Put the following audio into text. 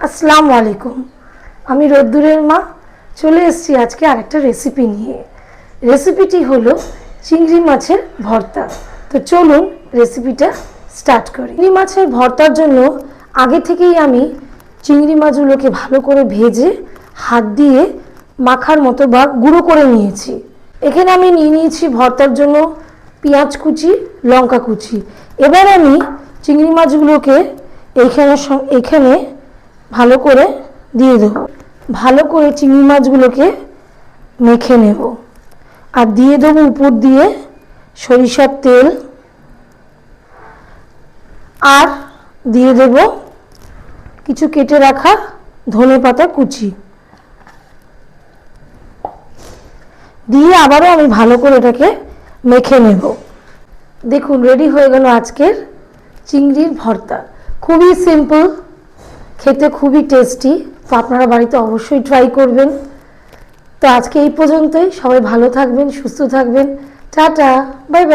আসসালামু আলাইকুম। আমি রোদ্দুরের মা চলে এসেছি আজকে আরেকটা রেসিপি নিয়ে। রেসিপিটি হলো চিংড়ি মাছের ভর্তা। তো চলুন রেসিপিটা স্টার্ট করি। চিংড়ি মাছের ভর্তার জন্য আগে থেকেই আমি চিংড়ি মাছগুলোকে ভালো করে ভেজে হাত দিয়ে মাখার মতো বা গুঁড়ো করে নিয়েছি। এখানে আমি নিয়ে নিয়েছি ভর্তার জন্য পেঁয়াজ কুচি, লঙ্কা কুচি। এবার আমি চিংড়ি মাছগুলোকে এখানে ভালো করে দিয়ে দেব। ভালো করে চিংড়ি মাছগুলোকে মেখে নেব আর দিয়ে দেবো উপর দিয়ে সরিষার তেল আর দিয়ে দেব কিছু কেটে রাখা ধনেপাতা কুচি দিয়ে আবারও আমি ভালো করে এটাকে মেখে নেব। দেখুন রেডি হয়ে গেল আজকের চিংড়ির ভর্তা। খুবই সিম্পল, খেতে খুবই টেস্টি। তো আপনারা বাড়িতে অবশ্যই ট্রাই করবেন। তো আজকে এই পর্যন্তই। সবাই ভালো থাকবেন, সুস্থ থাকবেন। Tata, bye bye.